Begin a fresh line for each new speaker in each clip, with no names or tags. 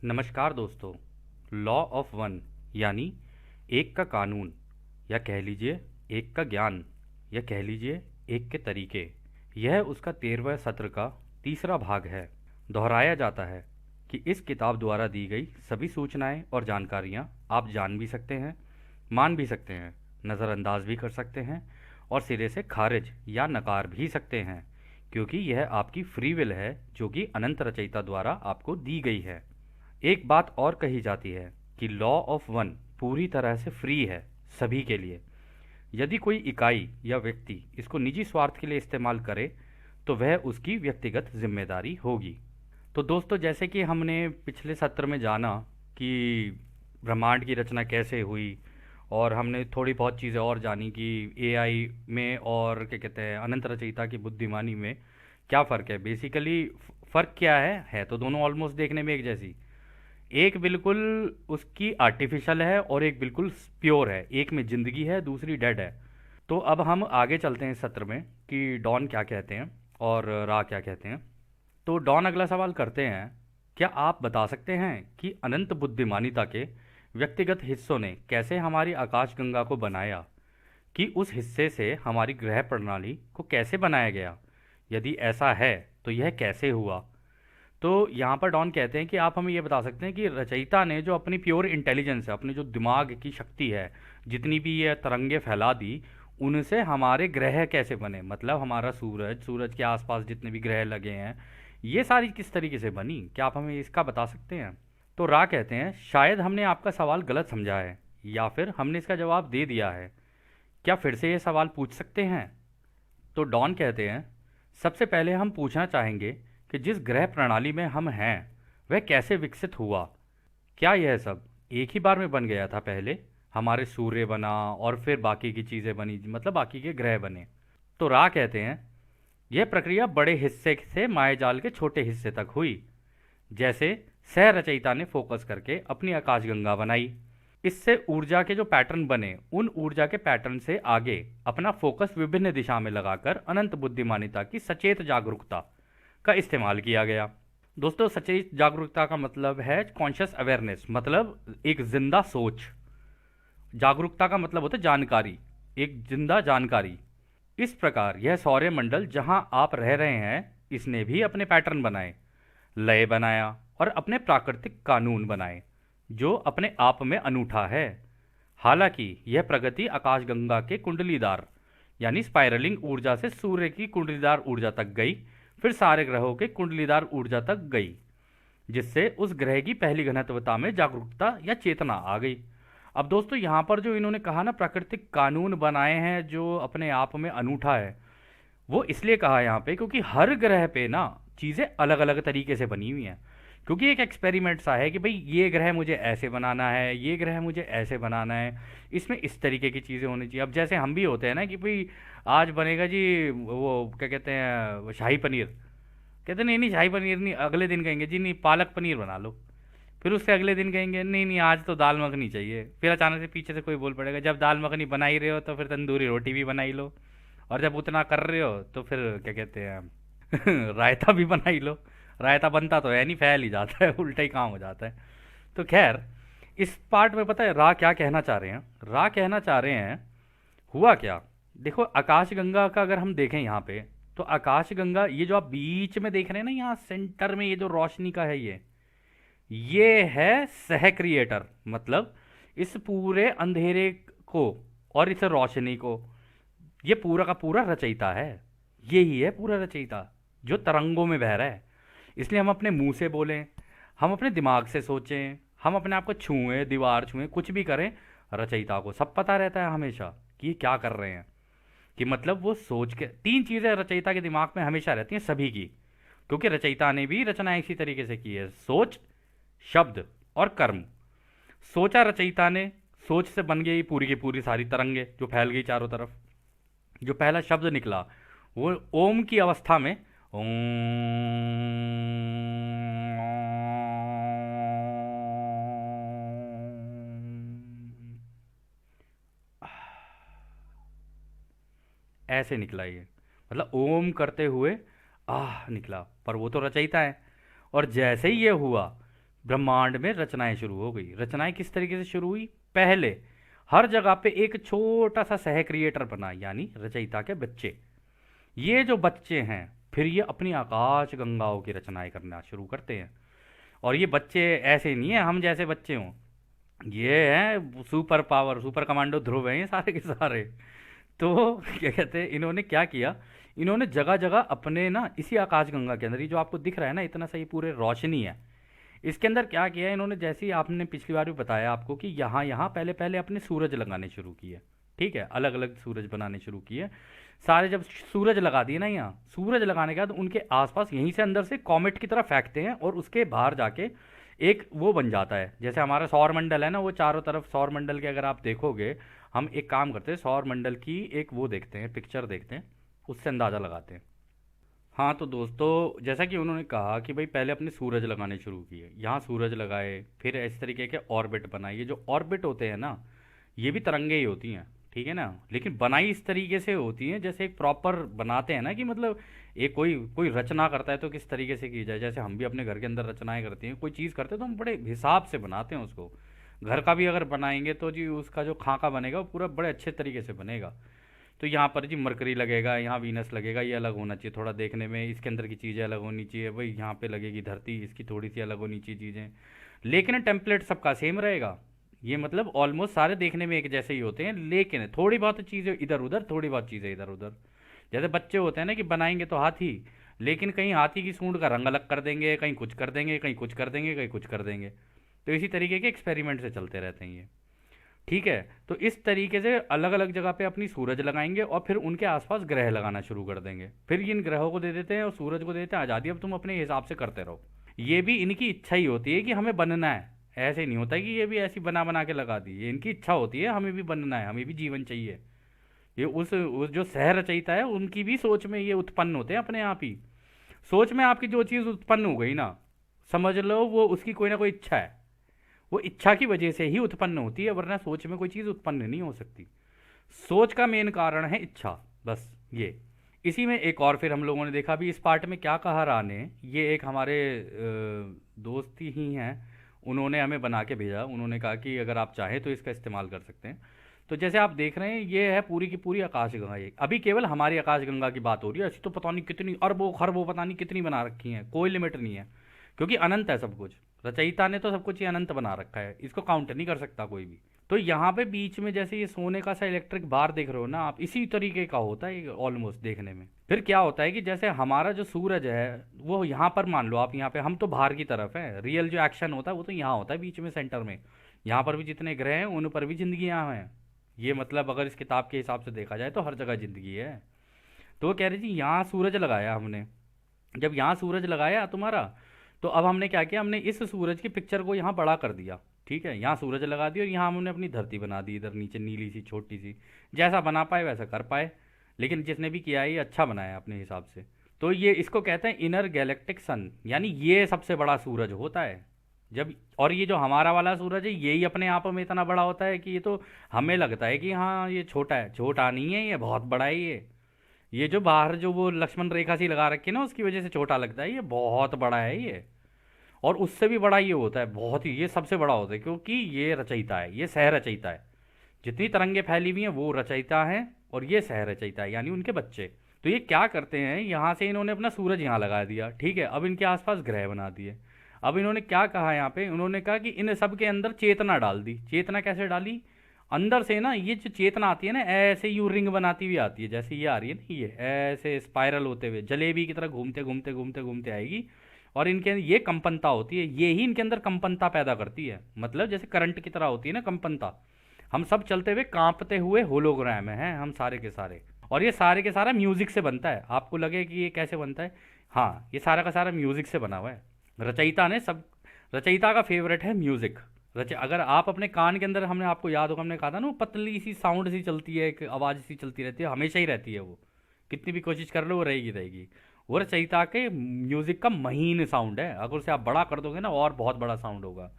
नमस्कार दोस्तों। Law of one यानी एक का कानून, या कह लीजिए एक का ज्ञान, या कह लीजिए एक के तरीके, यह उसका 13वें सत्र का तीसरा भाग है। दोहराया जाता है कि इस किताब द्वारा दी गई सभी सूचनाएं और जानकारियां आप जान भी सकते हैं, मान भी सकते हैं, नज़रअंदाज भी कर सकते हैं और सिरे से खारिज या नकार भी सकते हैं, क्योंकि यह आपकी फ्री विल है जो कि अनंत रचयिता द्वारा आपको दी गई है। एक बात और कही जाती है कि लॉ ऑफ वन पूरी तरह से फ्री है सभी के लिए। यदि कोई इकाई या व्यक्ति इसको निजी स्वार्थ के लिए इस्तेमाल करे तो वह उसकी व्यक्तिगत जिम्मेदारी होगी। तो दोस्तों, जैसे कि हमने पिछले सत्र में जाना कि ब्रह्मांड की रचना कैसे हुई, और हमने थोड़ी बहुत चीज़ें और जानी कि एआई में और क्या कहते हैं अनंत रचयिता की बुद्धिमानी में क्या फ़र्क है। बेसिकली फ़र्क क्या है तो दोनों ऑलमोस्ट देखने में एक जैसी। एक बिल्कुल उसकी आर्टिफिशियल है और एक बिल्कुल प्योर है। एक में जिंदगी है, दूसरी डेड है। तो अब हम आगे चलते हैं इस सत्र में कि डॉन क्या कहते हैं और रा क्या कहते हैं। तो डॉन अगला सवाल करते हैं, क्या आप बता सकते हैं कि अनंत बुद्धिमानिता के व्यक्तिगत हिस्सों ने कैसे हमारी आकाशगंगा को बनाया, कि उस हिस्से से हमारी ग्रह प्रणाली को कैसे बनाया गया, यदि ऐसा है तो यह कैसे हुआ। तो यहाँ पर डॉन कहते हैं कि आप हमें ये बता सकते हैं कि रचयिता ने जो अपनी प्योर इंटेलिजेंस है, अपनी जो दिमाग की शक्ति है, जितनी भी ये तरंगे फैला दी, उनसे हमारे ग्रह कैसे बने। मतलब हमारा सूरज, सूरज के आसपास जितने भी ग्रह लगे हैं, ये सारी किस तरीके से बनी, क्या आप हमें इसका बता सकते हैं। तो रा कहते हैं, शायद हमने आपका सवाल गलत समझा है या फिर हमने इसका जवाब दे दिया है। क्या फिर से ये सवाल पूछ सकते हैं। तो डॉन कहते हैं, सबसे पहले हम पूछना चाहेंगे कि जिस ग्रह प्रणाली में हम हैं वह कैसे विकसित हुआ। क्या यह सब एक ही बार में बन गया था। पहले हमारे सूर्य बना और फिर बाकी की चीज़ें बनी, मतलब बाकी के ग्रह बने। तो रा कहते हैं, यह प्रक्रिया बड़े हिस्से से मायाजाल के छोटे हिस्से तक हुई। जैसे सह रचयिता ने फोकस करके अपनी आकाशगंगा बनाई, इससे ऊर्जा के जो पैटर्न बने, उन ऊर्जा के पैटर्न से आगे अपना फोकस विभिन्न दिशा में लगाकर अनंत बुद्धिमानिता की सचेत जागरूकता का इस्तेमाल किया गया। दोस्तों, सचेत जागरूकता का मतलब है कॉन्शियस अवेयरनेस, मतलब एक जिंदा सोच। जागरूकता का मतलब होता है जानकारी, एक जिंदा जानकारी। इस प्रकार यह सौरमंडल जहां आप रह रहे हैं, इसने भी अपने पैटर्न बनाए, लय बनाया और अपने प्राकृतिक कानून बनाए, जो अपने आप में अनूठा है। हालांकि यह प्रगति आकाशगंगा के कुंडलीदार यानी स्पाइरलिंग ऊर्जा से सूर्य की कुंडलीदार ऊर्जा तक गई, फिर सारे ग्रहों के कुंडलीदार ऊर्जा तक गई, जिससे उस ग्रह की पहली घनत्वता में जागरूकता या चेतना आ गई। अब दोस्तों, यहाँ पर जो इन्होंने कहा ना प्राकृतिक कानून बनाए हैं जो अपने आप में अनूठा है, वो इसलिए कहा यहाँ पे क्योंकि हर ग्रह पे ना चीज़ें अलग अलग तरीके से बनी हुई हैं। क्योंकि एक एक्सपेरिमेंट सा है कि भाई ये ग्रह मुझे ऐसे बनाना है, ये ग्रह मुझे ऐसे बनाना है, इसमें इस तरीके की चीज़ें होनी चाहिए। अब जैसे हम भी होते हैं ना कि भाई आज बनेगा जी वो क्या कहते हैं, वो शाही पनीर। कहते नहीं नहीं, शाही पनीर नहीं। अगले दिन कहेंगे जी नहीं, पालक पनीर बना लो। फिर उससे अगले दिन कहेंगे नहीं नहीं, आज तो दाल मखनी चाहिए। फिर अचानक से पीछे से कोई बोल पड़ेगा, जब दाल मखनी बना ही रहे हो तो फिर तंदूरी रोटी भी बना ही लो। और जब उतना कर रहे हो तो फिर क्या कहते हैं रायता भी बना ही लो। रायता बनता तो है नहीं, फैल ही जाता है, उल्टा ही काम हो जाता है। तो खैर, इस पार्ट में पता है रा क्या कहना चाह रहे हैं। रा कहना चाह रहे हैं, हुआ क्या। देखो, आकाशगंगा का अगर हम देखें यहाँ पे, तो आकाशगंगा ये जो आप बीच में देख रहे हैं ना, यहाँ सेंटर में ये जो रोशनी का है, ये है सह क्रिएटर। मतलब इस पूरे अंधेरे को और इस रोशनी को, ये पूरा का पूरा रचयिता है। यही है पूरा रचयिता जो तरंगों में बह रहा है। इसलिए हम अपने मुंह से बोलें, हम अपने दिमाग से सोचें, हम अपने आप को छुएं, दीवार छुएं, कुछ भी करें, रचयिता को सब पता रहता है हमेशा कि ये क्या कर रहे हैं। कि मतलब वो सोच के, तीन चीज़ें रचयिता के दिमाग में हमेशा रहती हैं सभी की, क्योंकि रचयिता ने भी रचना इसी तरीके से की है। सोच, शब्द और कर्म। सोचा रचयिता ने, सोच से बन गई पूरी की पूरी सारी तरंगे जो फैल गई चारों तरफ। जो पहला शब्द निकला वो ओम की अवस्था में ओम ऐसे निकला ये। मतलब ओम करते हुए आह निकला, पर वो तो रचयिता है। और जैसे ही ये हुआ, ब्रह्मांड में रचनाएं शुरू हो गई। रचनाएं किस तरीके से शुरू हुई? पहले हर जगह पे एक छोटा सा सह क्रिएटर बना, यानी रचयिता के बच्चे। ये जो बच्चे हैं फिर ये अपनी आकाश गंगाओं की रचनाएं करना शुरू करते हैं। और ये बच्चे ऐसे नहीं है हम जैसे बच्चे हों, ये हैं सुपर पावर, सुपर कमांडो ध्रुव हैं ये सारे के सारे। तो क्या कहते हैं, इन्होंने क्या किया, इन्होंने जगह जगह अपने ना इसी आकाश गंगा के अंदर, ये जो आपको दिख रहा है ना इतना सही पूरे रोशनी है, इसके अंदर क्या किया इन्होंने, जैसे ही आपने पिछली बार भी बताया आपको कि यहाँ यहाँ पहले पहले अपने सूरज लगाने शुरू किए। ठीक है, अलग अलग सूरज बनाने शुरू किए। सारे जब सूरज लगा दिए ना, यहाँ सूरज लगाने के बाद उनके आसपास यहीं से अंदर से कॉमेट की तरह फेंकते हैं और उसके बाहर जाके एक वो बन जाता है। जैसे हमारा सौर मंडल है ना, वो चारों तरफ सौर मंडल के अगर आप देखोगे, हम एक काम करते हैं सौर मंडल की एक वो देखते हैं, पिक्चर देखते हैं, उससे अंदाज़ा लगाते हैं। हाँ तो दोस्तों, जैसा कि उन्होंने कहा कि भाई पहले अपने सूरज लगाने शुरू किए, यहाँ सूरज लगाए, फिर इस तरीके के ऑर्बिट बनाए। ये जो ऑर्बिट होते हैं ना, ये भी तरंगे ही होती हैं, ठीक है ना, लेकिन बनाई इस तरीके से होती हैं जैसे एक प्रॉपर बनाते हैं ना, कि मतलब एक कोई कोई रचना करता है तो किस तरीके से की जाए। जैसे हम भी अपने घर के अंदर रचनाएं करते हैं, कोई चीज़ करते हैं तो हम बड़े हिसाब से बनाते हैं उसको। घर का भी अगर बनाएंगे तो जी उसका जो खाका बनेगा वो पूरा बड़े अच्छे तरीके से बनेगा। तो यहाँ पर जी मरकरी लगेगा, यहाँ वीनस लगेगा, ये अलग होना चाहिए थोड़ा देखने में, इसके अंदर की चीज़ें अलग होनी चाहिए, भाई यहाँ पे लगेगी धरती, इसकी थोड़ी सी अलग होनी चाहिए चीज़ें, लेकिन टेम्पलेट सबका सेम रहेगा। ये मतलब ऑलमोस्ट सारे देखने में एक जैसे ही होते हैं, लेकिन थोड़ी बहुत चीज़ें इधर उधर, थोड़ी बहुत चीज़ें इधर उधर। जैसे बच्चे होते हैं ना कि बनाएंगे तो हाथी, लेकिन कहीं हाथी की सूंड का रंग अलग कर देंगे, कहीं कुछ कर देंगे, कहीं कुछ कर देंगे, कहीं कुछ कर देंगे। तो इसी तरीके के एक्सपेरिमेंट से चलते रहते हैं ये। ठीक है, तो इस तरीके से अलग अलग जगह पे अपनी सूरज लगाएंगे और फिर उनके आसपास ग्रह लगाना शुरू कर देंगे। फिर इन ग्रहों को दे देते हैं और सूरज को देते हैं आज़ादी, अब तुम अपने हिसाब से करते रहो। ये भी इनकी इच्छा ही होती है कि हमें बनना है, ऐसे नहीं होता कि ये भी ऐसी बना बना के लगा दी, ये इनकी इच्छा होती है हमें भी बनना है, हमें भी जीवन चाहिए। ये उस जो सह रचयिता है उनकी भी सोच में ये उत्पन्न होते हैं अपने आप ही। सोच में आपकी जो चीज़ उत्पन्न हो गई ना, समझ लो वो उसकी कोई ना कोई इच्छा है, वो इच्छा की वजह से ही उत्पन्न होती है, वरना सोच में कोई चीज़ उत्पन्न नहीं हो सकती। सोच का मेन कारण है इच्छा, बस ये। इसी में एक और फिर हम लोगों ने देखा भी इस पार्ट में क्या कहा रहा ने, ये एक हमारे दोस्त ही हैं, उन्होंने हमें बना के भेजा, उन्होंने कहा कि अगर आप चाहें तो इसका इस्तेमाल कर सकते हैं। तो जैसे आप देख रहे हैं ये है पूरी की पूरी आकाशगंगा। ये अभी केवल हमारी आकाशगंगा की बात हो रही है, ऐसी तो पता नहीं कितनी अरबों खरबों पता नहीं कितनी बना रखी हैं, कोई लिमिट नहीं है, क्योंकि अनंत है सब कुछ। रचयिता ने तो सब कुछ ये अनंत बना रखा है, इसको काउंट नहीं कर सकता कोई भी। तो यहाँ पे बीच में जैसे ये सोने का सा इलेक्ट्रिक बार देख रहे हो ना आप, इसी तरीके का होता है ऑलमोस्ट देखने में। फिर क्या होता है कि जैसे हमारा जो सूरज है वो यहाँ पर मान लो आप, यहाँ पे हम तो बाहर की तरफ है, रियल जो एक्शन होता है वो तो यहाँ होता है बीच में सेंटर में। यहाँ पर भी जितने ग्रह हैं उन पर भी जिंदगी यहाँ है। ये मतलब अगर इस किताब के हिसाब से देखा जाए तो हर जगह जिंदगी है। तो वो कह रही थी यहाँ सूरज लगाया हमने, जब यहाँ सूरज लगाया तुम्हारा, तो अब हमने क्या किया, हमने इस सूरज की पिक्चर को यहाँ बड़ा कर दिया। ठीक है, यहाँ सूरज लगा दिया और यहाँ हमने अपनी धरती बना दी, इधर नीचे नीली सी छोटी सी, जैसा बना पाए वैसा कर पाए, लेकिन जिसने भी किया है ये अच्छा बनाया अपने हिसाब से। तो ये इसको कहते हैं इनर गैलेक्टिक सन, यानी ये सबसे बड़ा सूरज होता है जब। और ये जो हमारा वाला सूरज है यही अपने आप में इतना बड़ा होता है कि ये तो हमें लगता है कि हाँ ये छोटा है, छोटा नहीं है, ये बहुत बड़ा है। ये जो बाहर जो वो लक्ष्मण रेखा सी लगा रखी है ना, उसकी वजह से छोटा लगता है, ये बहुत बड़ा है ये। और उससे भी बड़ा ये होता है, बहुत ही, ये सबसे बड़ा होता है, क्योंकि ये रचयिता है, ये सह रचयिता है। जितनी तरंगे फैली हुई हैं वो रचयिता है और ये सह रचयिता है, यानी उनके बच्चे। तो ये क्या करते हैं, यहाँ से इन्होंने अपना सूरज यहाँ लगा दिया, ठीक है, अब इनके आसपास ग्रह बना दिए। अब इन्होंने क्या कहा यहाँ पे, उन्होंने कहा कि इन सब के अंदर चेतना डाल दी। चेतना कैसे डाली, अंदर से ना ये जो चेतना आती है ना, ऐसे यू रिंग बनाती हुई आती है, जैसे ये आ रही है ना, ये ऐसे स्पाइरल होते हुए जलेबी की तरह घूमते घूमते घूमते घूमते आएगी। और इनके ये कंपनता होती है, ये ही इनके अंदर कंपनता पैदा करती है, मतलब जैसे करंट की तरह होती है ना कंपनता। हम सब चलते हुए कांपते हुए होलोग्राम हैं हम सारे के सारे। और ये सारे के सारा म्यूजिक से बनता है। आपको लगे कि ये कैसे बनता है, हाँ ये सारा का सारा म्यूजिक से बना हुआ है। रचयिता ने सब, रचयिता का फेवरेट है म्यूजिक। अगर आप अपने कान के अंदर, हमने आपको याद होगा हमने कहा था ना, वो पतली सी साउंड सी चलती है, एक आवाज़ सी चलती रहती है, हमेशा ही रहती है वो, कितनी भी कोशिश कर लो वो रहेगी रहेगी। वो रचयिता के म्यूजिक का महीन साउंड है, अगर उसे आप बड़ा कर दोगे ना और बहुत बड़ा साउंड होगा।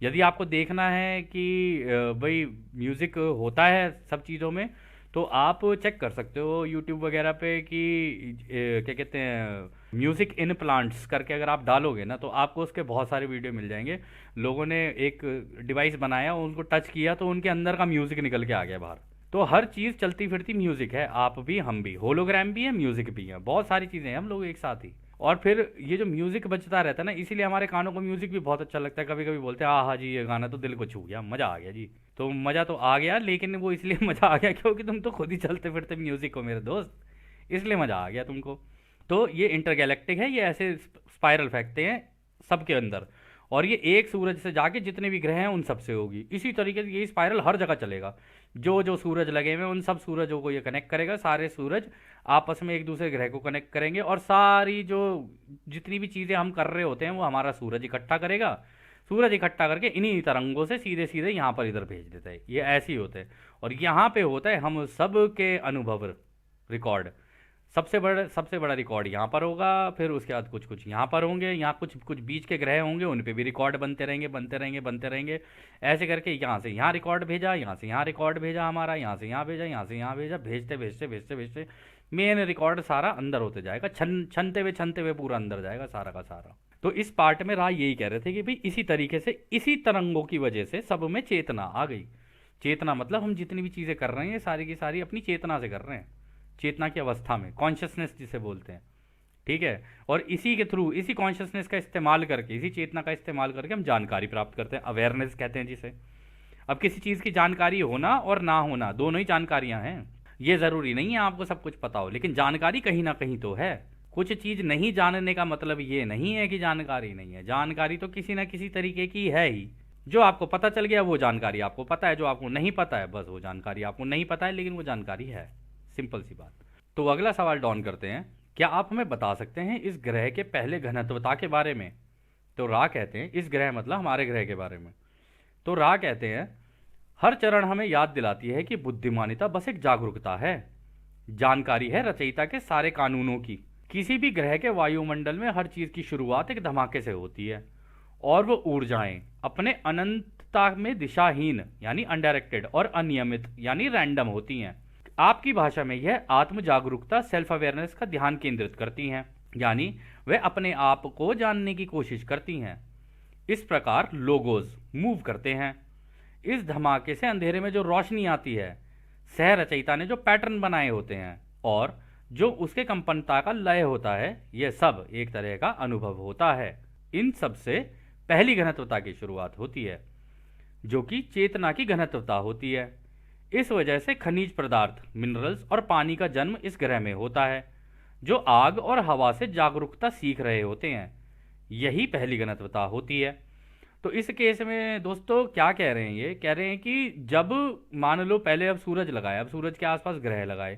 यदि आपको देखना है कि भाई म्यूजिक होता है सब चीज़ों में, तो आप चेक कर सकते हो यूट्यूब वगैरह पे कि क्या कहते हैं, म्यूज़िक इन प्लांट्स करके अगर आप डालोगे ना तो आपको उसके बहुत सारे वीडियो मिल जाएंगे। लोगों ने एक डिवाइस बनाया, उनको टच किया तो उनके अंदर का म्यूज़िक निकल के आ गया बाहर। तो हर चीज़ चलती फिरती म्यूज़िक है, आप भी हम भी, होलोग्राम भी है, म्यूज़िक भी है, बहुत सारी चीज़ें हैं हम लोग एक साथ ही। और फिर ये जो म्यूज़िक बजता रहता है ना, इसीलिए हमारे कानों को म्यूज़िक भी बहुत अच्छा लगता है। कभी कभी बोलते हैं हाँ जी ये गाना तो दिल को छू गया, मज़ा आ गया जी। तो मज़ा तो आ गया, लेकिन वो इसलिए मज़ा आ गया क्योंकि तुम तो खुद ही चलते फिरते म्यूज़िक हो मेरे दोस्त, इसलिए मज़ा आ गया तुमको। तो ये इंटरगैलेक्टिक है, ये ऐसे स्पाइरल फेंकते हैं सबके अंदर, और ये एक सूरज से जाके जितने भी ग्रह हैं उन सब से होगी। इसी तरीके से ये स्पाइरल हर जगह चलेगा, जो जो सूरज लगे हुए हैं उन सब सूरजों को ये कनेक्ट करेगा, सारे सूरज आपस में एक दूसरे ग्रह को कनेक्ट करेंगे, और सारी जो जितनी भी चीज़ें हम कर रहे होते हैं वो हमारा सूरज इकट्ठा करेगा। सूरज इकट्ठा करके इन्हीं तरंगों से सीधे सीधे यहाँ पर इधर भेज देता है, ये ऐसे ही होते हैं। और यहाँ पे होता है हम सब के अनुभव रिकॉर्ड। सबसे बड़ा रिकॉर्ड यहाँ पर होगा, फिर उसके बाद कुछ कुछ यहाँ पर होंगे, यहाँ कुछ कुछ बीच के ग्रह होंगे, उन पे भी रिकॉर्ड बनते रहेंगे बनते रहेंगे बनते रहेंगे। ऐसे करके यहाँ से यहाँ रिकॉर्ड भेजा, यहाँ से यहाँ रिकॉर्ड भेजा हमारा, यहाँ से यहाँ भेजा, यहाँ से यहाँ भेजा, भेजते भेजते भेजते भेजते मेन रिकॉर्ड सारा अंदर होते जाएगा, छनते हुए पूरा अंदर जाएगा सारा का सारा। तो इस पार्ट में राय यही कह रहे थे कि भाई इसी तरीके से इसी तरंगों की वजह से सब में चेतना आ गई। चेतना मतलब हम जितनी भी चीज़ें कर रहे हैं सारी की सारी अपनी चेतना से कर रहे हैं, चेतना की अवस्था में, कॉन्शियसनेस जिसे बोलते हैं। ठीक है। और इसी के थ्रू, इसी कॉन्शियसनेस का इस्तेमाल करके, इसी चेतना का इस्तेमाल करके हम जानकारी प्राप्त करते हैं, अवेयरनेस कहते हैं जिसे। अब किसी चीज़ की जानकारी होना और ना होना दोनों ही जानकारियां हैं। ये ज़रूरी नहीं है आपको सब कुछ पता हो, लेकिन जानकारी कहीं ना कहीं तो है। कुछ चीज़ नहीं जानने का मतलब ये नहीं है कि जानकारी नहीं है, जानकारी तो किसी ना किसी तरीके की है ही। जो आपको पता चल गया वो जानकारी आपको पता है, जो आपको नहीं पता है बस वो जानकारी आपको नहीं पता है, लेकिन वो जानकारी है। सिंपल सी बात। तो अगला सवाल डॉन करते हैं, क्या आप हमें बता सकते हैं इस ग्रह के पहले घनत्वता के बारे में? तो रा कहते हैं, इस ग्रह मतलब हमारे ग्रह के बारे में। तो रा कहते हैं, हर चरण हमें याद दिलाती है कि बुद्धिमानिता बस एक जागरूकता है, जानकारी है रचयिता के सारे कानूनों की। किसी भी ग्रह के वायुमंडल में हर चीज की शुरुआत एक धमाके से होती है, और वो ऊर्जाएं अपने अनंतता में दिशाहीन यानी अनडायरेक्टेड और अनियमित यानी रैंडम होती हैं। आपकी भाषा में यह आत्म जागरूकता सेल्फ अवेयरनेस का ध्यान केंद्रित करती हैं, यानी वे अपने आप को जानने की कोशिश करती हैं। इस प्रकार लोगोज मूव करते हैं। इस धमाके से अंधेरे में जो रोशनी आती है, सह रचयिता ने जो पैटर्न बनाए होते हैं और जो उसके कंपनता का लय होता है, यह सब एक तरह का अनुभव होता है। इन सब से पहली घनत्वता की शुरुआत होती है, जो कि चेतना की घनत्वता होती है। इस वजह से खनिज पदार्थ, मिनरल्स और पानी का जन्म इस ग्रह में होता है, जो आग और हवा से जागरूकता सीख रहे होते हैं। यही पहली घनत्वता होती है। तो इस केस में दोस्तों क्या कह रहे हैं, ये कह रहे हैं कि जब मान लो पहले अब सूरज लगाया, अब सूरज के आसपास ग्रह लगाए,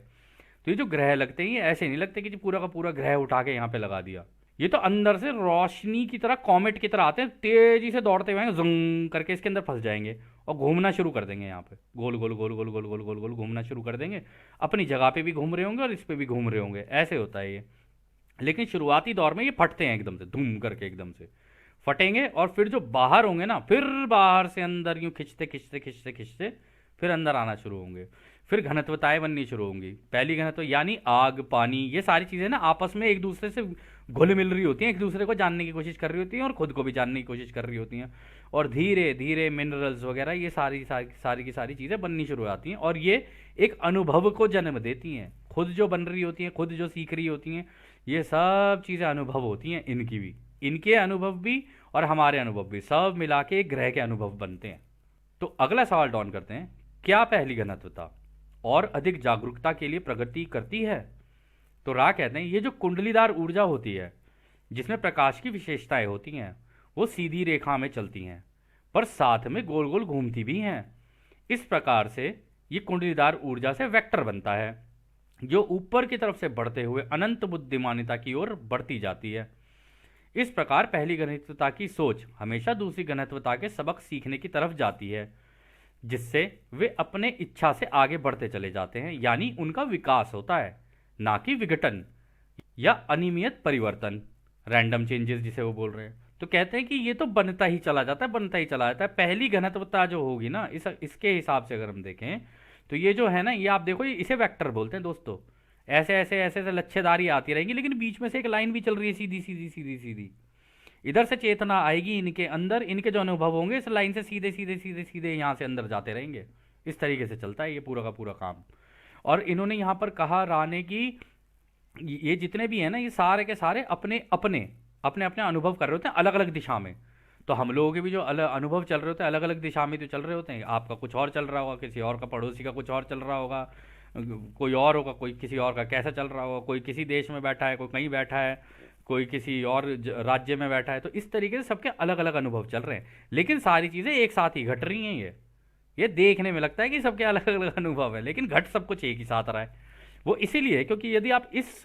तो ये जो ग्रह लगते हैं ये ऐसे नहीं लगते कि जी पूरा का पूरा ग्रह उठा के यहाँ पे लगा दिया। ये तो अंदर से रोशनी की तरह, कॉमेट की तरह आते हैं, तेजी से दौड़ते हुए जंग करके इसके अंदर फंस जाएंगे और घूमना शुरू कर देंगे। यहाँ पे गोल गोल गोल गोल गोल गोल गोल गोल घूमना शुरू कर देंगे, अपनी जगह पे भी घूम रहे होंगे और इस पे भी घूम रहे होंगे, ऐसे होता है ये। लेकिन शुरुआती दौर में ये फटते हैं एकदम से, धूम करके एकदम से फटेंगे, और फिर जो बाहर होंगे ना, फिर बाहर से अंदर यूं खिंचते खिंचते खिंचते खिंचते फिर अंदर आना शुरू होंगे। फिर घनत्वताएं बननी शुरू होंगी। पहली घनत्व यानी आग, पानी, ये सारी चीजें ना आपस में एक दूसरे से घुल मिल रही होती हैं, एक दूसरे को जानने की कोशिश कर रही होती हैं और खुद को भी जानने की कोशिश कर रही होती हैं, और धीरे धीरे मिनरल्स वगैरह ये सारी की सारी चीज़ें बननी शुरू हो जाती हैं, और ये एक अनुभव को जन्म देती हैं। खुद जो बन रही होती हैं, खुद जो सीख रही होती हैं, ये सब चीज़ें अनुभव होती हैं इनकी भी, इनके अनुभव भी और हमारे अनुभव भी, सब मिला के एक ग्रह के अनुभव बनते हैं। तो अगला सवाल डॉन करते हैं, क्या पहली घनत्वता और अधिक जागरूकता के लिए प्रगति करती है? तो रा कहते हैं, ये जो कुंडलीदार ऊर्जा होती है जिसमें प्रकाश की विशेषताएं होती हैं, वो सीधी रेखा में चलती हैं पर साथ में गोल गोल घूमती भी हैं। इस प्रकार से ये कुंडलीदार ऊर्जा से वेक्टर बनता है, जो ऊपर की तरफ से बढ़ते हुए अनंत बुद्धिमानिता की ओर बढ़ती जाती है। इस प्रकार पहली घनत्वता की सोच हमेशा दूसरी घनत्वता के सबक सीखने की तरफ जाती है, जिससे वे अपने इच्छा से आगे बढ़ते चले जाते हैं, यानी उनका विकास होता है, ना कि विघटन या अनियमित परिवर्तन, रैंडम चेंजेस जिसे वो बोल रहे हैं। तो कहते हैं कि ये तो बनता ही चला जाता है, बनता ही चला जाता है। पहली घनत्वता जो होगी ना, इसके हिसाब से अगर हम देखें तो ये जो है ना, ये आप देखो, ये इसे वेक्टर बोलते हैं दोस्तों। ऐसे ऐसे ऐसे ऐसे लच्छेदारी आती रहेंगी, लेकिन बीच में से एक लाइन भी चल रही है, सीधी सीधी सीधी सीधी। इधर से चेतना आएगी इनके अंदर, इनके जो अनुभव होंगे इस लाइन से सीधे सीधे सीधे सीधे यहाँ से अंदर जाते रहेंगे। इस तरीके से चलता है ये पूरा का पूरा काम। और इन्होंने यहाँ पर कहा राने की, ये जितने भी हैं ना, ये सारे के सारे अपने अपने अपने अपने अनुभव कर रहे होते हैं अलग अलग दिशा में। तो हम लोगों के भी जो अलग अनुभव चल रहे होते हैं अलग अलग दिशा में तो चल रहे होते हैं। आपका कुछ और चल रहा होगा, किसी और का, पड़ोसी का कुछ और चल रहा होगा, कोई और होगा, कोई किसी और का कैसा चल रहा होगा, कोई किसी देश में बैठा है, कोई कहीं बैठा है, कोई किसी और राज्य में बैठा है। तो इस तरीके से सबके अलग अलग अनुभव चल रहे हैं, लेकिन सारी चीज़ें एक साथ ही घट रही हैं। ये देखने में लगता है कि सबके अलग अलग अनुभव है, लेकिन घट सब कुछ एक ही साथ रहा है। वो इसीलिए क्योंकि यदि आप इस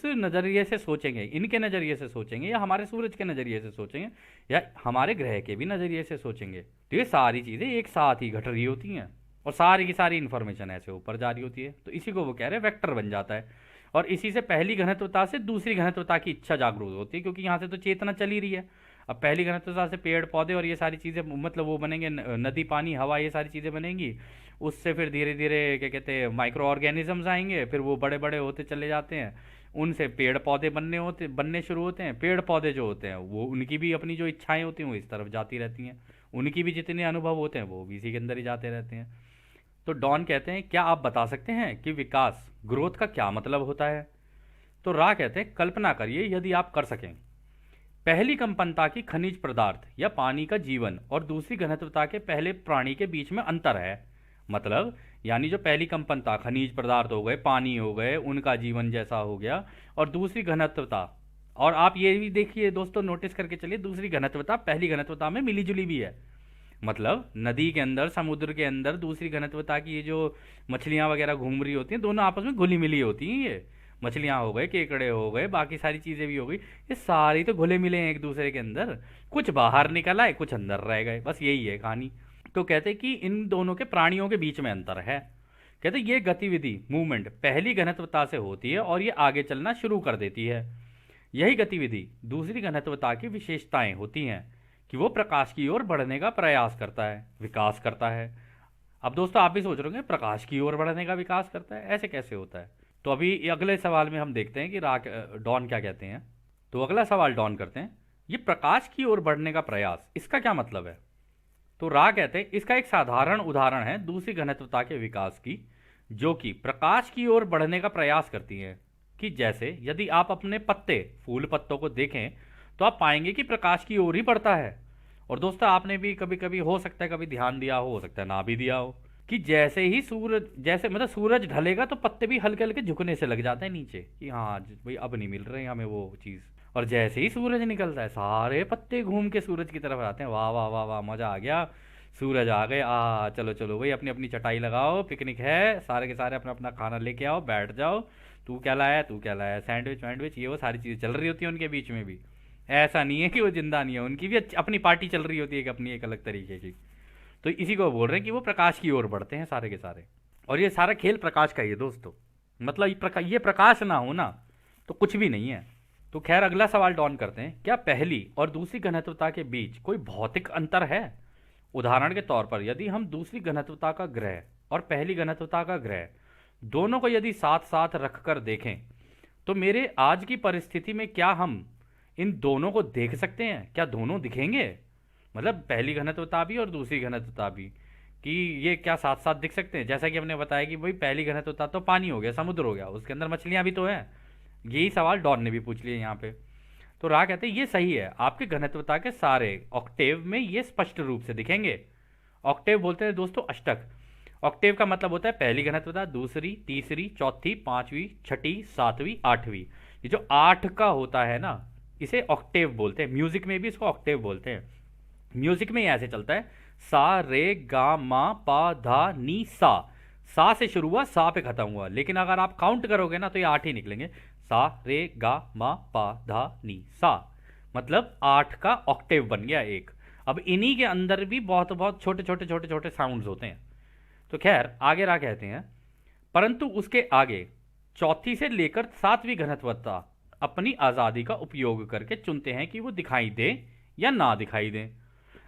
नज़रिए से सोचेंगे, इनके नज़रिए से सोचेंगे, या हमारे सूरज के नज़रिए से सोचेंगे, या हमारे ग्रह के भी नज़रिए से सोचेंगे, तो ये सारी चीज़ें एक साथ ही घट रही होती हैं और सारी की सारी इन्फॉर्मेशन ऐसे ऊपर जा रही होती है। तो इसी को वो कह रहे हैं वेक्टर बन जाता है। और इसी से पहली घनत्वता से दूसरी घनत्वता की इच्छा जागरूक होती है, क्योंकि यहाँ से तो चेतना चल ही रही है। अब पहली घनत्वता से पेड़ पौधे और ये सारी चीज़ें, मतलब वो बनेंगे, नदी पानी हवा, ये सारी चीज़ें बनेंगी। उससे फिर धीरे धीरे क्या कहते हैं, माइक्रो ऑर्गेनिजम्स आएंगे, फिर वो बड़े बड़े होते चले जाते हैं। उनसे पेड़ पौधे बनने शुरू होते हैं। पेड़ पौधे जो होते हैं वो, उनकी भी अपनी जो इच्छाएं होती हैं वो इस तरफ जाती रहती हैं। उनकी भी जितने अनुभव होते हैं वो भी इसी के अंदर ही जाते रहते हैं। तो डॉन कहते हैं, क्या आप बता सकते हैं कि विकास, ग्रोथ का क्या मतलब होता है? तो रा कहते हैं, कल्पना करिए यदि आप कर सकें, पहली कंपनता की खनिज पदार्थ या पानी का जीवन और दूसरी घनत्वता के पहले प्राणी के बीच में अंतर है। मतलब यानी जो पहली कंपनता खनिज पदार्थ हो गए, पानी हो गए, उनका जीवन जैसा हो गया, और दूसरी घनत्वता, और आप ये भी देखिए दोस्तों, नोटिस करके चलिए, दूसरी घनत्वता पहली घनत्वता में मिली जुली भी है। मतलब नदी के अंदर, समुद्र के अंदर दूसरी घनत्वता की ये जो मछलियाँ वगैरह घूम रही होती हैं, दोनों आपस में घुली मिली होती हैं। ये मछलियाँ हो गए, केकड़े हो गए, बाकी सारी चीज़ें भी हो गई, ये सारी तो घुले मिले हैं एक दूसरे के अंदर। कुछ बाहर निकल आए, कुछ अंदर रह गए, बस यही है कहानी। तो कहते हैं कि इन दोनों के प्राणियों के बीच में अंतर है। कहते ये गतिविधि, मूवमेंट, पहली घनत्वता से होती है और ये आगे चलना शुरू कर देती है। यही गतिविधि दूसरी घनत्वता की विशेषताएं होती हैं कि वो प्रकाश की ओर बढ़ने का प्रयास करता है, विकास करता है। अब दोस्तों आप भी सोच रहे होंगे, प्रकाश की ओर बढ़ने का विकास करता है, ऐसे कैसे होता है? तो अभी अगले सवाल में हम देखते हैं कि डॉन क्या कहते हैं। तो अगला सवाल डॉन करते हैं, ये प्रकाश की ओर बढ़ने का प्रयास, इसका क्या मतलब है? तो रा कहते हैं, इसका एक साधारण उदाहरण है दूसरी घनत्वता के विकास की, जो कि प्रकाश की ओर बढ़ने का प्रयास करती है। कि जैसे यदि आप अपने पत्ते, फूल पत्तों को देखें तो आप पाएंगे कि प्रकाश की ओर ही बढ़ता है। और दोस्तों आपने भी कभी कभी, हो सकता है कभी ध्यान दिया हो सकता है ना भी दिया हो, कि जैसे ही सूरज, जैसे मतलब सूरज ढलेगा तो पत्ते भी हल्के हल्के झुकने से लग जाते हैं नीचे, कि हाँ भाई अब नहीं मिल रहे हमें वो चीज़। और जैसे ही सूरज निकलता है सारे पत्ते घूम के सूरज की तरफ आते हैं। वाह वाह वाह वाह, मज़ा आ गया, सूरज आ गए, चलो चलो भाई, अपनी अपनी चटाई लगाओ, पिकनिक है, सारे के सारे अपना अपना खाना लेके आओ, बैठ जाओ। तू क्या लाया, तू क्या लाया, सैंडविच वैंडविच, ये वो सारी चीज़ें चल रही होती हैं उनके बीच में भी। ऐसा नहीं है कि वो जिंदा नहीं है, उनकी भी अपनी पार्टी चल रही होती है, अपनी एक अलग तरीके की। तो इसी को बोल रहे हैं कि वो प्रकाश की ओर बढ़ते हैं सारे के सारे। और ये सारा खेल प्रकाश का ही है दोस्तों। मतलब ये प्रकाश ना हो ना तो कुछ भी नहीं है। तो खैर अगला सवाल डॉन करते हैं, क्या पहली और दूसरी घनत्वता के बीच कोई भौतिक अंतर है? उदाहरण के तौर पर यदि हम दूसरी घनत्वता का ग्रह और पहली घनत्वता का ग्रह दोनों को यदि साथ साथ रख कर देखें, तो मेरे आज की परिस्थिति में क्या हम इन दोनों को देख सकते हैं? क्या दोनों दिखेंगे? मतलब पहली घनत्वता भी और दूसरी घनत्वता भी, कि ये क्या साथ साथ दिख सकते हैं? जैसा कि हमने बताया कि भाई पहली घनत्वता तो पानी हो गया, समुद्र हो गया, उसके अंदर मछलियां भी तो हैं। यही सवाल डॉन ने भी पूछ लिया यहाँ पे। तो रा कहते हैं ये सही है, आपके घनत्वता के सारे ऑक्टेव में ये स्पष्ट रूप से दिखेंगे। ऑक्टेव बोलते हैं दोस्तों अष्टक। ऑक्टेव का मतलब होता है पहली घनत्वता, दूसरी, तीसरी, चौथी, पांचवी, छठी, सातवीं, आठवीं। ये जो 8 का होता है ना, इसे ऑक्टेव बोलते हैं। म्यूजिक में भी इसको ऑक्टेव बोलते हैं। म्यूजिक में ये ऐसे चलता है, सा रे गा मा पा धा नी सा। सा से शुरू हुआ, सा पे खत्म हुआ, लेकिन अगर आप काउंट करोगे ना तो ये 8 ही निकलेंगे। सा रे गा मा पा धा नी सा, मतलब 8 का ऑक्टेव बन गया एक। अब इन्हीं के अंदर भी बहुत बहुत छोटे छोटे छोटे छोटे साउंड्स होते हैं। तो खैर आगे रा कहते हैं, परंतु उसके आगे चौथी से लेकर 7वीं घनत्वता अपनी आज़ादी का उपयोग करके चुनते हैं कि वो दिखाई दे या ना दिखाई दे।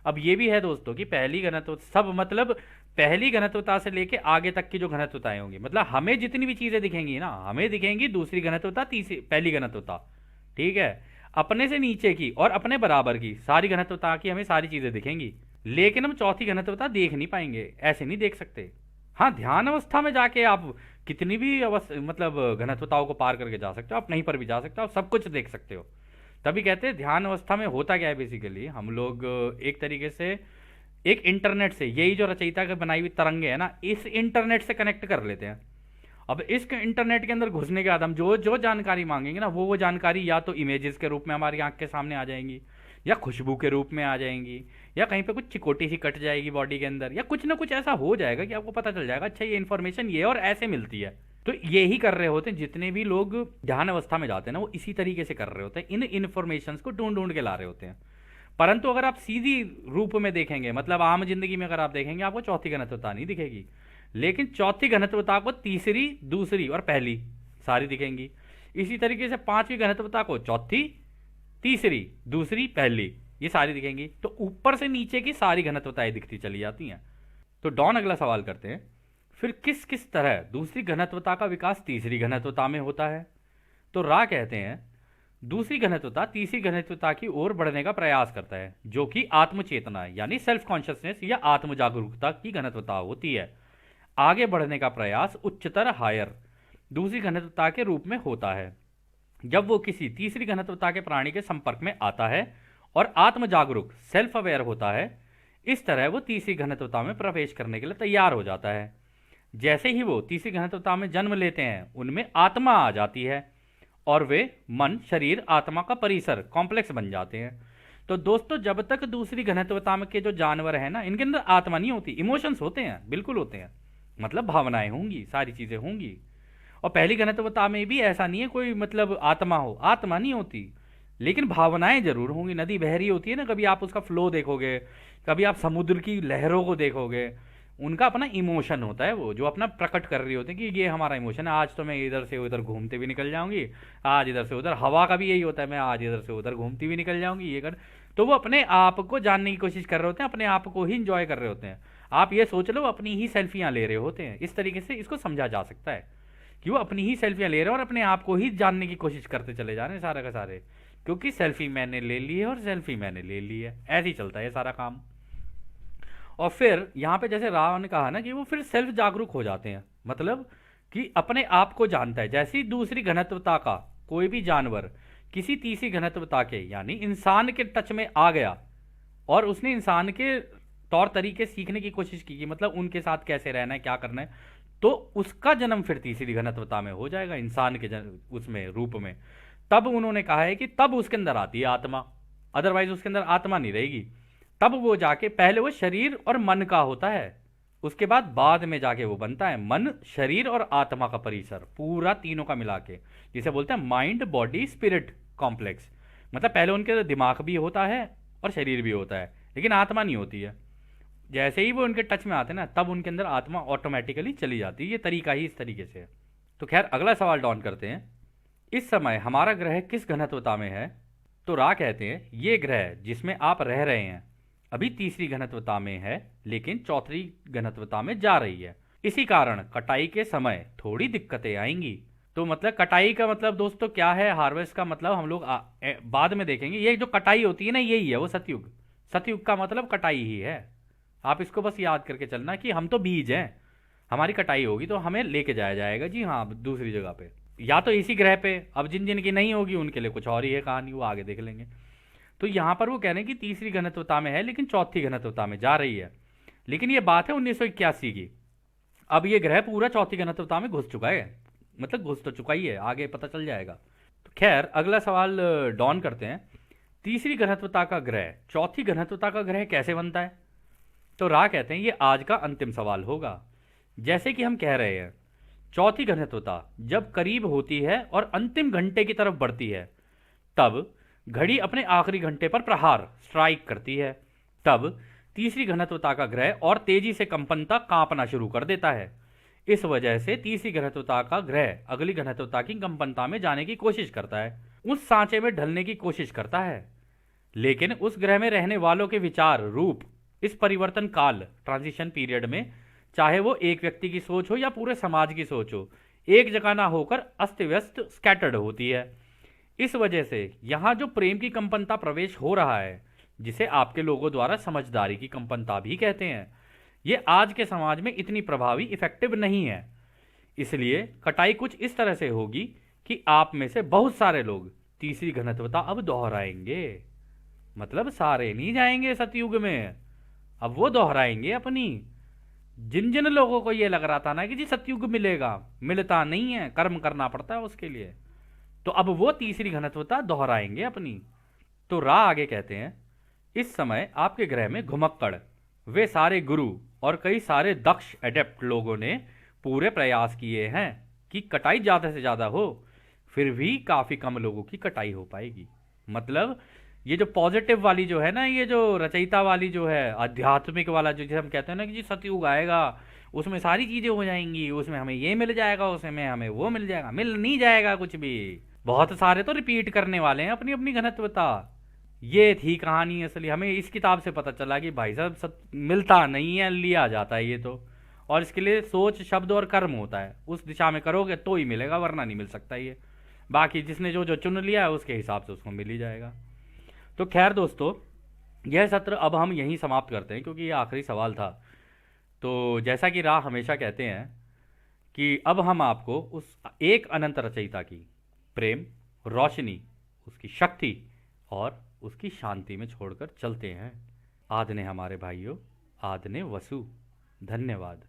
अब ये भी है दोस्तों कि पहली घनत्व सब, मतलब पहली घनत्वता से लेके आगे तक की जो घनत्वताएं होंगी, मतलब हमें जितनी भी चीजें दिखेंगी ना, हमें दिखेंगी दूसरी घनत्वता, तीसरी, पहली घनत्वता, ठीक है। अपने से नीचे की और अपने बराबर की सारी घनत्वता की हमें सारी चीजें दिखेंगी, लेकिन हम चौथी घनत्वता देख नहीं पाएंगे, ऐसे नहीं देख सकते। हाँ, ध्यान अवस्था में जाके आप कितनी भी मतलब घनत्वताओं को पार करके जा सकते हो, आप कहीं पर भी जा सकते हो, आप सब कुछ देख सकते हो। तभी कहते हैं ध्यान अवस्था में होता क्या है, बेसिकली हम लोग एक तरीके से एक इंटरनेट से, यही जो रचयिता की बनाई हुई तरंगे है ना, इस इंटरनेट से कनेक्ट कर लेते हैं। अब इस इंटरनेट के अंदर घुसने के बाद हम जो जो जानकारी मांगेंगे ना, वो जानकारी या तो इमेजेस के रूप में हमारी आंख के सामने आ जाएंगी, या खुशबू के रूप में आ जाएंगी, या कहीं पे कुछ चिकोटी सी कट जाएगी बॉडी के अंदर, या कुछ ना कुछ ऐसा हो जाएगा कि आपको पता चल जाएगा अच्छा ये इन्फॉर्मेशन ये और ऐसे मिलती है। तो ये ही कर रहे होते हैं जितने भी लोग ध्यान अवस्था में जाते हैं ना, वो इसी तरीके से कर रहे होते हैं, इन इन्फॉर्मेशन को ढूंढ ढूंढ के ला रहे होते हैं। परंतु अगर आप सीधी रूप में देखेंगे, मतलब आम जिंदगी में अगर आप देखेंगे, आपको चौथी घनत्वता नहीं दिखेगी, लेकिन चौथी घनत्वता को तीसरी, दूसरी और पहली सारी दिखेंगी। इसी तरीके से पांचवी घनत्वता को चौथी, तीसरी, दूसरी, पहली, ये सारी दिखेंगी। तो ऊपर से नीचे की सारी घनत्वताएं दिखती चली जाती हैं। तो डॉन अगला सवाल करते हैं, फिर किस किस तरह दूसरी घनत्वता का विकास तीसरी घनत्वता में होता है? तो रा कहते हैं दूसरी घनत्वता तीसरी घनत्वता की ओर बढ़ने का प्रयास करता है, जो कि आत्मचेतना यानी सेल्फ कॉन्शियसनेस या आत्म जागरूकता की घनत्वता होती है। आगे बढ़ने का प्रयास उच्चतर हायर दूसरी घनत्वता के रूप में होता है, जब वो किसी तीसरी घनत्वता के प्राणी के संपर्क में आता है और आत्म जागरूक सेल्फ अवेयर होता है। इस तरह वो तीसरी घनत्वता में प्रवेश करने के लिए तैयार हो जाता है। जैसे ही वो तीसरी घनत्वता में जन्म लेते हैं, उनमें आत्मा आ जाती है और वे मन, शरीर, आत्मा का परिसर, कॉम्प्लेक्स बन जाते हैं। तो दोस्तों, जब तक दूसरी घनत्वता में के जो जानवर हैं ना, इनके अंदर आत्मा नहीं होती, इमोशंस होते हैं, बिल्कुल होते हैं, मतलब भावनाएं होंगी, सारी चीजें होंगी। और पहली घनत्वता में भी ऐसा नहीं है कोई मतलब आत्मा हो, आत्मा नहीं होती, लेकिन भावनाएं जरूर होंगी। नदी बह रही होती है ना, कभी आप उसका फ्लो देखोगे, कभी आप समुद्र की लहरों को देखोगे, उनका अपना इमोशन होता है, वो जो अपना प्रकट कर रही होते हैं कि ये हमारा इमोशन है, आज तो मैं इधर से उधर घूमते भी निकल जाऊंगी, आज इधर से उधर। हवा का भी यही होता है, मैं आज इधर से उधर घूमती भी निकल जाऊंगी, ये कर। तो वो अपने आप को जानने की कोशिश कर रहे होते हैं, अपने आप को ही इंजॉय कर रहे होते हैं। आप ये सोच लो, अपनी ही सेल्फियां ले रहे होते हैं। इस तरीके से इसको समझा जा सकता है कि वो अपनी ही सेल्फियां ले रहे हैं और अपने आप को ही जानने की कोशिश करते चले जा रहे हैं सारा का सारे, क्योंकि सेल्फी मैंने ले ली है और सेल्फी मैंने ले ली है। ऐसे ही चलता है सारा काम। और फिर यहाँ पे जैसे राव ने कहा ना कि वो फिर सेल्फ जागरूक हो जाते हैं, मतलब कि अपने आप को जानता है। जैसे ही दूसरी घनत्वता का कोई भी जानवर किसी तीसरी घनत्वता के यानी इंसान के टच में आ गया और उसने इंसान के तौर तरीके सीखने की कोशिश की कि मतलब उनके साथ कैसे रहना है, क्या करना है, तो उसका जन्म फिर तीसरी घनत्वता में हो जाएगा, इंसान के उसमें रूप में। तब उन्होंने कहा है कि तब उसके अंदर आती है आत्मा, अदरवाइज उसके अंदर आत्मा नहीं रहेगी। तब वो जाके पहले वो शरीर और मन का होता है, उसके बाद में जाके वो बनता है मन, शरीर और आत्मा का परिसर, पूरा तीनों का मिला के, जिसे बोलते हैं माइंड बॉडी स्पिरिट कॉम्प्लेक्स। मतलब पहले उनके दिमाग भी होता है और शरीर भी होता है, लेकिन आत्मा नहीं होती है। जैसे ही वो उनके टच में आते हैं ना, तब उनके अंदर आत्मा ऑटोमेटिकली चली जाती है। ये तरीका ही इस तरीके से है। तो खैर, अगला सवाल डॉन करते हैं, इस समय हमारा ग्रह किस घनत्वता में है? तो रा कहते हैं ये ग्रह जिसमें आप रह रहे हैं अभी तीसरी घनत्वता में है, लेकिन चौथी घनत्वता में जा रही है। इसी कारण कटाई के समय थोड़ी दिक्कतें आएंगी। तो मतलब कटाई का मतलब दोस्तों क्या है, हार्वेस्ट का मतलब हम लोग बाद में देखेंगे। ये जो कटाई होती है ना, यही है वो सतयुग। सतयुग का मतलब कटाई ही है। आप इसको बस याद करके चलना कि हम तो बीज हैं, हमारी कटाई होगी तो हमें लेके जाया जाएगा जी हाँ दूसरी जगह पे, या तो इसी ग्रह पे। अब जिन जिन की नहीं होगी उनके लिए कुछ और ही है कहानी, वो आगे देख लेंगे। तो यहां पर वो कह रहे हैं कि तीसरी घनत्वता में है लेकिन चौथी घनत्वता में जा रही है। लेकिन ये बात है 1981 की। अब ये ग्रह पूरा चौथी घनत्वता में घुस चुका है, मतलब घुस तो चुका ही है, आगे पता चल जाएगा। तो खैर, अगला सवाल डॉन करते हैं, तीसरी घनत्वता का ग्रह चौथी घनत्वता का ग्रह कैसे बनता है? तो रा कहते हैं ये आज का अंतिम सवाल होगा। जैसे कि हम कह रहे हैं, चौथी घनत्वता जब करीब होती है और अंतिम घंटे की तरफ बढ़ती है, तब घड़ी अपने आखिरी घंटे पर प्रहार स्ट्राइक करती है। तब तीसरी घनत्वता का ग्रह और तेजी से कंपनता कांपना शुरू कर देता है। इस वजह से तीसरी घनत्वता का ग्रह अगली घनत्वता की कंपनता में जाने की कोशिश करता है, उस सांचे में ढलने की कोशिश करता है। लेकिन उस ग्रह में रहने वालों के विचार रूप इस परिवर्तन काल ट्रांजिशन पीरियड में चाहे वो एक व्यक्ति की सोच हो या पूरे समाज की सोच हो, एक जगह ना होकर अस्त व्यस्त स्कैटर्ड होती है। इस वजह से यहाँ जो प्रेम की कंपनता प्रवेश हो रहा है, जिसे आपके लोगों द्वारा समझदारी की कंपनता भी कहते हैं, ये आज के समाज में इतनी प्रभावी इफेक्टिव नहीं है। इसलिए कटाई कुछ इस तरह से होगी कि आप में से बहुत सारे लोग तीसरी घनत्वता अब दोहराएंगे। मतलब सारे नहीं जाएंगे सतयुग में, अब वो दोहराएंगे अपनी। जिन जिन लोगों को ये लग रहा था ना कि जी सतयुग मिलेगा, मिलता नहीं है, कर्म करना पड़ता है उसके लिए, तो अब वो तीसरी घनत्वता दोहराएंगे अपनी। तो रा आगे कहते हैं, इस समय आपके ग्रह में घुमक्कड़, वे सारे गुरु और कई सारे दक्ष एडेप्ट लोगों ने पूरे प्रयास किए हैं कि कटाई ज़्यादा से ज़्यादा हो, फिर भी काफ़ी कम लोगों की कटाई हो पाएगी। मतलब ये जो पॉजिटिव वाली जो है ना, ये जो रचयिता वाली जो है, आध्यात्मिक वाला जो, जिसे हम कहते हैं ना कि जी सतयुग आएगा, उसमें सारी चीज़ें हो जाएंगी, उसमें हमें ये मिल जाएगा, उसमें हमें वो मिल जाएगा, मिल नहीं जाएगा कुछ भी। बहुत सारे तो रिपीट करने वाले हैं अपनी अपनी घनत्वता। ये थी कहानी असली। हमें इस किताब से पता चला कि भाई साहब मिलता नहीं है, लिया जाता है ये तो। और इसके लिए सोच, शब्द और कर्म होता है, उस दिशा में करोगे तो ही मिलेगा, वरना नहीं मिल सकता ये। बाकी जिसने जो जो चुन लिया है उसके हिसाब से उसको मिल ही जाएगा। तो खैर दोस्तों, यह सत्र अब हम यहीं समाप्त करते हैं, क्योंकि ये आखिरी सवाल था। तो जैसा कि राह हमेशा कहते हैं कि अब हम आपको उस एक अनंत रचयिता की प्रेम, रोशनी, उसकी शक्ति और उसकी शांति में छोड़कर चलते हैं। आदने हमारे भाइयों, आदने वसु। धन्यवाद।